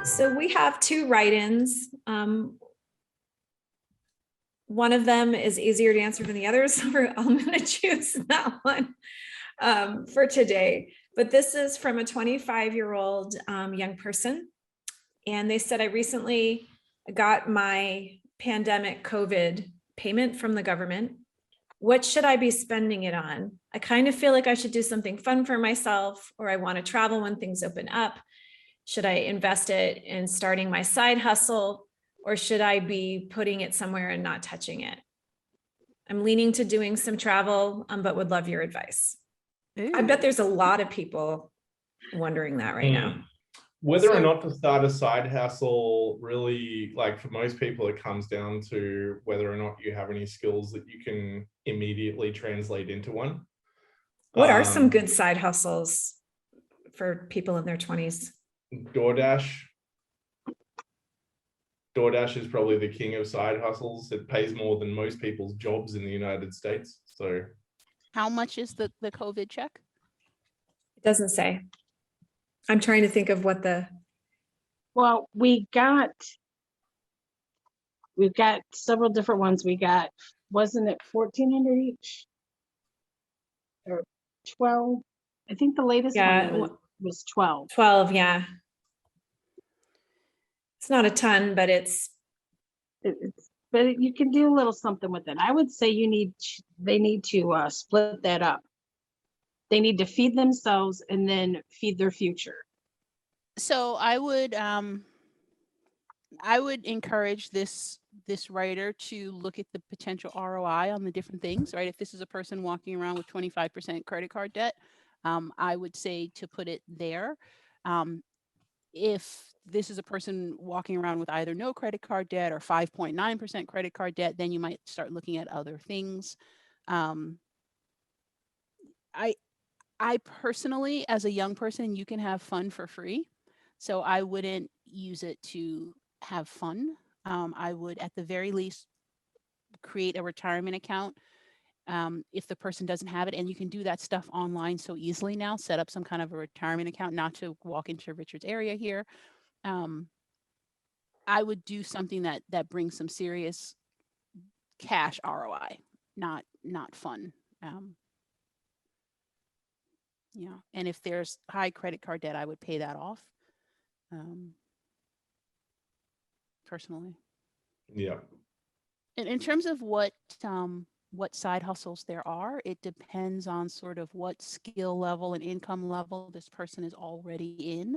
So we have two write-ins. One of them is easier to answer than the others, so I'm going to choose that one for today. But this is from a 25-year-old young person. And they said, I recently got my pandemic COVID payment from the government. What should I be spending it on? I kind of feel like I should do something fun for myself, or I want to travel when things open up. Should I invest it in starting my side hustle, or should I be putting it somewhere and not touching it? I'm leaning to doing some travel, but would love your advice. Ooh. I bet there's a lot of people wondering that right now. Whether or not to start a side hustle, really, like for most people, it comes down to whether or not you have any skills that you can immediately translate into one. What are some good side hustles for people in their 20s? DoorDash. DoorDash is probably the king of side hustles. It pays more than most people's jobs in the United States. So How much is the COVID check? It doesn't say. I'm trying to think of what the... Well, we've got several different ones. We got, wasn't it 1,400 each? Or 12? I think the latest one was 12. 12, yeah. It's not a ton, but But you can do a little something with it. I would say they need to split that up. They need to feed themselves and then feed their future. So I would encourage this writer to look at the potential ROI on the different things, right? If this is a person walking around with 25% credit card debt, I would say to put it there. If this is a person walking around with either no credit card debt or 5.9% credit card debt, then you might start looking at other things. I personally, as a young person, you can have fun for free. So I wouldn't use it to have fun. I would, at the very least, create a retirement account if the person doesn't have it. And you can do that stuff online so easily now. Set up some kind of a retirement account, not to walk into Richard's area here. I would do something that brings some serious cash ROI, not fun. Yeah, and if there's high credit card debt, I would pay that off. Personally. Yeah. And in terms of what side hustles there are, it depends on sort of what skill level and income level this person is already in.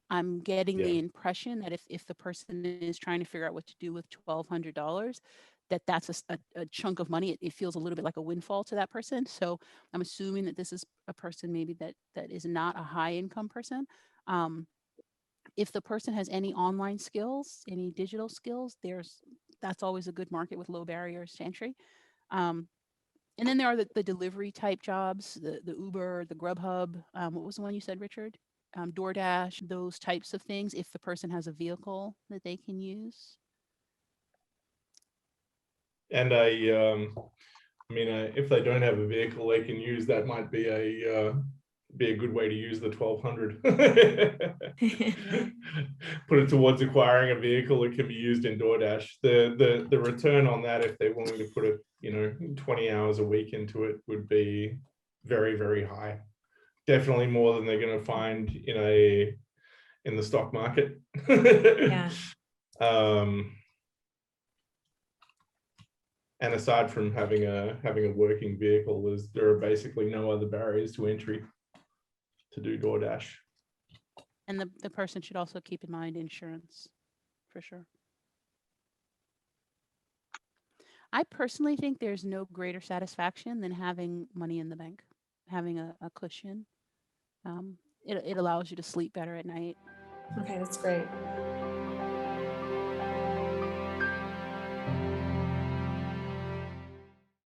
I'm getting the impression that if the person is trying to figure out what to do with $1,200, that's a chunk of money. It feels a little bit like a windfall to that person. So I'm assuming that this is a person maybe that is not a high income person. If the person has any online skills, any digital skills, that's always a good market with low barriers to entry. And then there are the delivery type jobs, the Uber, the Grubhub. What was the one you said, Richard? DoorDash, those types of things, if the person has a vehicle that they can use. And if they don't have a vehicle they can use, that might be a good way to use the 1,200. Put it towards acquiring a vehicle that can be used in DoorDash. The return on that, if they're willing to put it, 20 hours a week into it, would be very, very high. Definitely more than they're going to find in the stock market. Yeah. And aside from having a working vehicle, there are basically no other barriers to entry to do DoorDash. And the person should also keep in mind insurance, for sure. I personally think there's no greater satisfaction than having money in the bank, having a cushion. It allows you to sleep better at night. Okay, that's great.